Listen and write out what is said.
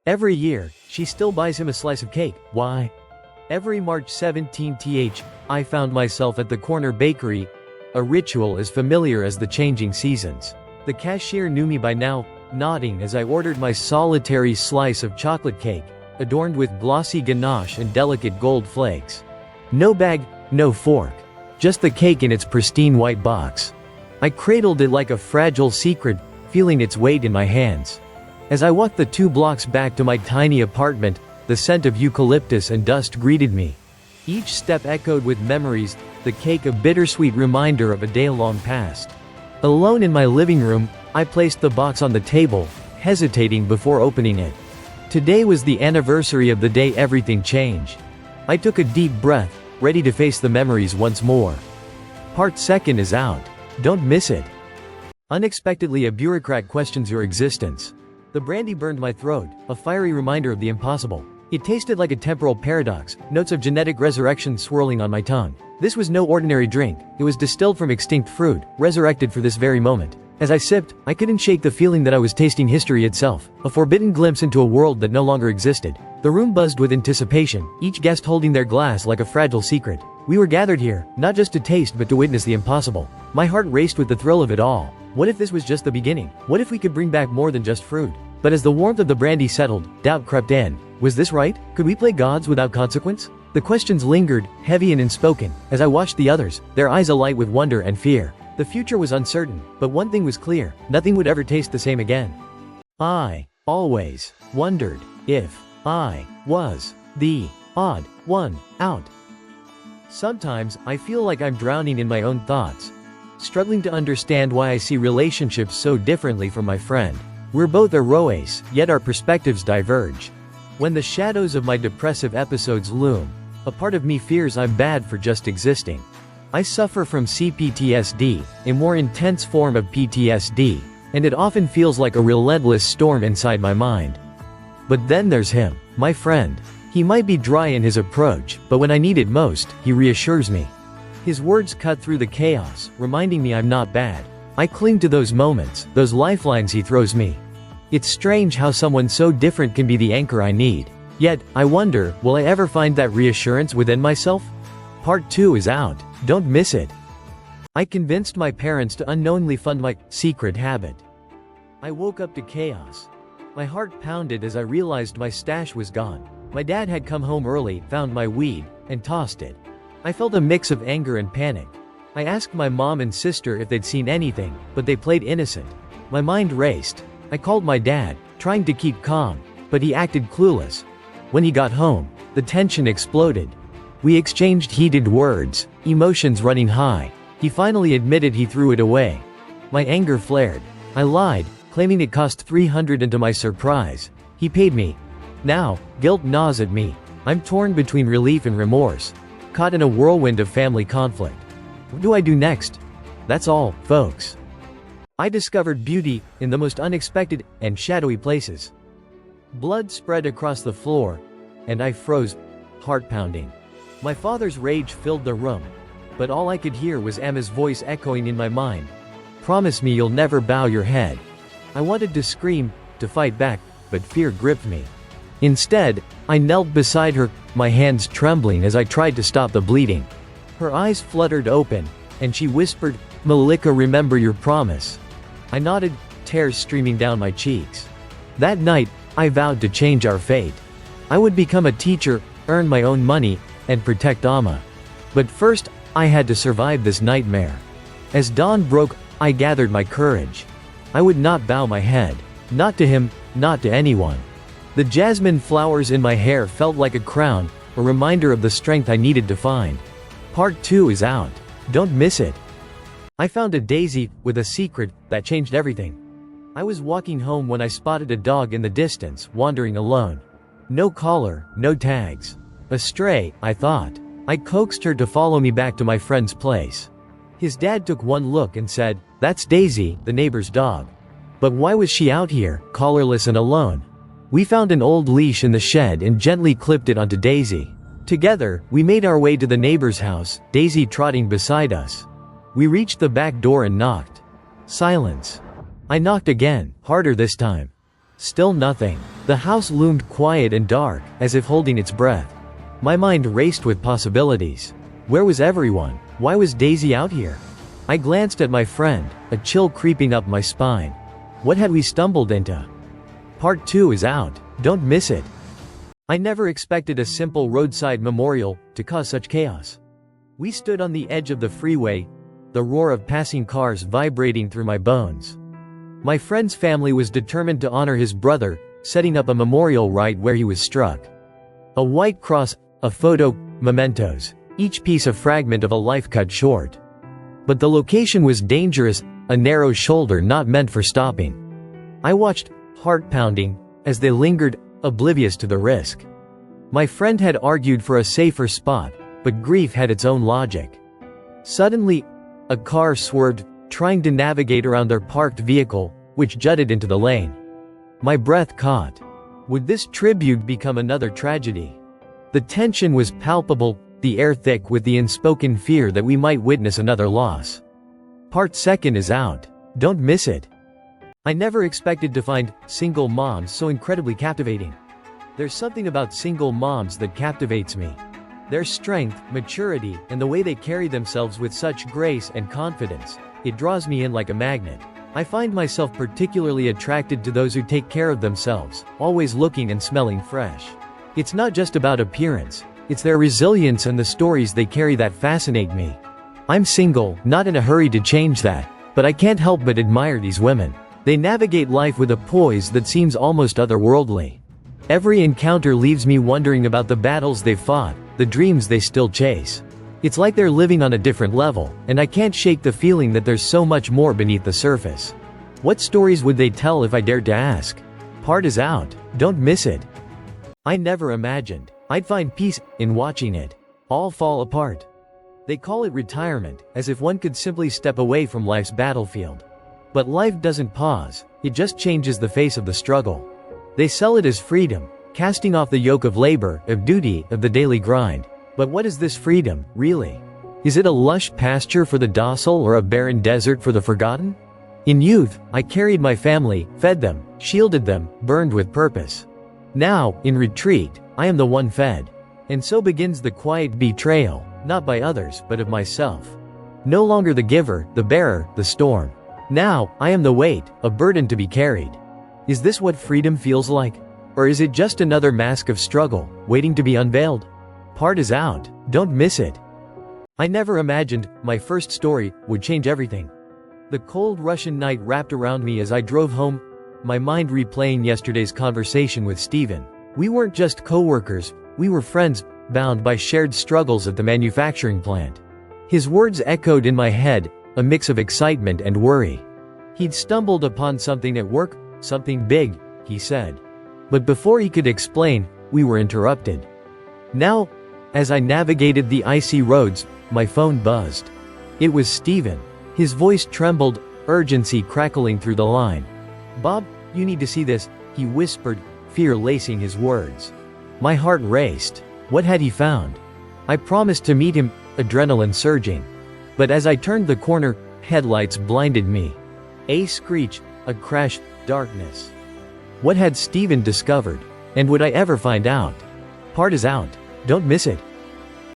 Every year, she still buys him a slice of cake. Why? Every March 17th, I found myself at the corner bakery, a ritual as familiar as the changing seasons. The cashier knew me by now, nodding as I ordered my solitary slice of chocolate cake, adorned with glossy ganache and delicate gold flakes. No bag, no fork. Just the cake in its pristine white box. I cradled it like a fragile secret, feeling its weight in my hands. As I walked the 2 blocks back to my tiny apartment, the scent of eucalyptus and dust greeted me. Each step echoed with memories, the cake a bittersweet reminder of a day long past. Alone in my living room, I placed the box on the table, hesitating before opening it. Today was the anniversary of the day everything changed. I took a deep breath, ready to face the memories once more. Part 2 is out. Don't miss it. Unexpectedly, a bureaucrat questions your existence. The brandy burned my throat, a fiery reminder of the impossible. It tasted like a temporal paradox, notes of genetic resurrection swirling on my tongue. This was no ordinary drink, it was distilled from extinct fruit, resurrected for this very moment. As I sipped, I couldn't shake the feeling that I was tasting history itself, a forbidden glimpse into a world that no longer existed. The room buzzed with anticipation, each guest holding their glass like a fragile secret. We were gathered here, not just to taste but to witness the impossible. My heart raced with the thrill of it all. What if this was just the beginning? What if we could bring back more than just fruit? But as the warmth of the brandy settled, doubt crept in. Was this right? Could we play gods without consequence? The questions lingered, heavy and unspoken, as I watched the others, their eyes alight with wonder and fear. The future was uncertain, but one thing was clear, nothing would ever taste the same again. I always wondered if I was the odd one out. Sometimes, I feel like I'm drowning in my own thoughts, struggling to understand why I see relationships so differently from my friend. We're both heroes, yet our perspectives diverge. When the shadows of my depressive episodes loom, a part of me fears I'm bad for just existing. I suffer from CPTSD, a more intense form of PTSD, and it often feels like a relentless storm inside my mind. But then there's him, my friend. He might be dry in his approach, but when I need it most, he reassures me. His words cut through the chaos, reminding me I'm not bad. I cling to those moments, those lifelines he throws me. It's strange how someone so different can be the anchor I need. Yet, I wonder, will I ever find that reassurance within myself? Part 2 is out. Don't miss it. I convinced my parents to unknowingly fund my secret habit. I woke up to chaos. My heart pounded as I realized my stash was gone. My dad had come home early, found my weed, and tossed it. I felt a mix of anger and panic. I asked my mom and sister if they'd seen anything, but they played innocent. My mind raced. I called my dad, trying to keep calm, but he acted clueless. When he got home, the tension exploded. We exchanged heated words, emotions running high. He finally admitted he threw it away. My anger flared. I lied, claiming it cost $300, and to my surprise, he paid me. Now, guilt gnaws at me. I'm torn between relief and remorse, caught in a whirlwind of family conflict. What do I do next? That's all, folks. I discovered beauty in the most unexpected and shadowy places. Blood spread across the floor, and I froze, heart pounding. My father's rage filled the room, but all I could hear was Emma's voice echoing in my mind. Promise me you'll never bow your head. I wanted to scream, to fight back, but fear gripped me. Instead, I knelt beside her, my hands trembling as I tried to stop the bleeding. Her eyes fluttered open, and she whispered, "Malika, remember your promise." I nodded, tears streaming down my cheeks. That night, I vowed to change our fate. I would become a teacher, earn my own money, and protect Amma. But first, I had to survive this nightmare. As dawn broke, I gathered my courage. I would not bow my head. Not to him, not to anyone. The jasmine flowers in my hair felt like a crown, a reminder of the strength I needed to find. Part 2 is out. Don't miss it. I found a daisy, with a secret, that changed everything. I was walking home when I spotted a dog in the distance, wandering alone. No collar, no tags. A stray, I thought. I coaxed her to follow me back to my friend's place. His dad took one look and said, "That's Daisy, the neighbor's dog." But why was she out here, collarless and alone? We found an old leash in the shed and gently clipped it onto Daisy. Together, we made our way to the neighbor's house, Daisy trotting beside us. We reached the back door and knocked. Silence. I knocked again, harder this time. Still nothing. The house loomed quiet and dark, as if holding its breath. My mind raced with possibilities. Where was everyone? Why was Daisy out here? I glanced at my friend, a chill creeping up my spine. What had we stumbled into? Part 2 is out. Don't miss it. I never expected a simple roadside memorial to cause such chaos. We stood on the edge of the freeway, the roar of passing cars vibrating through my bones. My friend's family was determined to honor his brother, setting up a memorial right where he was struck. A white cross, a photo, mementos, each piece a fragment of a life cut short. But the location was dangerous, a narrow shoulder not meant for stopping. I watched, heart pounding, as they lingered, oblivious to the risk. My friend had argued for a safer spot, but grief had its own logic. Suddenly, a car swerved, trying to navigate around their parked vehicle, which jutted into the lane. My breath caught. Would this tribute become another tragedy? The tension was palpable, the air thick with the unspoken fear that we might witness another loss. Part 2 is out. Don't miss it. I never expected to find single moms so incredibly captivating. There's something about single moms that captivates me. Their strength, maturity, and the way they carry themselves with such grace and confidence. It draws me in like a magnet. I find myself particularly attracted to those who take care of themselves, always looking and smelling fresh. It's not just about appearance, it's their resilience and the stories they carry that fascinate me. I'm single, not in a hurry to change that, but I can't help but admire these women. They navigate life with a poise that seems almost otherworldly. Every encounter leaves me wondering about the battles they've fought, the dreams they still chase. It's like they're living on a different level, and I can't shake the feeling that there's so much more beneath the surface. What stories would they tell if I dared to ask? Part is out. Don't miss it. I never imagined I'd find peace in watching it all fall apart. They call it retirement, as if one could simply step away from life's battlefield. But life doesn't pause, it just changes the face of the struggle. They sell it as freedom, casting off the yoke of labor, of duty, of the daily grind. But what is this freedom, really? Is it a lush pasture for the docile or a barren desert for the forgotten? In youth, I carried my family, fed them, shielded them, burned with purpose. Now, in retreat, I am the one fed. And so begins the quiet betrayal, not by others, but of myself. No longer the giver, the bearer, the storm. Now, I am the weight, a burden to be carried. Is this what freedom feels like? Or is it just another mask of struggle, waiting to be unveiled? Part is out. Don't miss it. I never imagined my first story would change everything. The cold Russian night wrapped around me as I drove home, my mind replaying yesterday's conversation with Steven. We weren't just co-workers, we were friends, bound by shared struggles at the manufacturing plant. His words echoed in my head, a mix of excitement and worry. He'd stumbled upon something at work, something big, he said. But before he could explain, we were interrupted. Now, as I navigated the icy roads, my phone buzzed. It was Steven. His voice trembled, urgency crackling through the line. "Bob, you need to see this," he whispered, fear lacing his words. My heart raced. What had he found? I promised to meet him, adrenaline surging. But as I turned the corner, headlights blinded me. A screech, a crash, darkness. What had Steven discovered? And would I ever find out? Part is out. Don't miss it.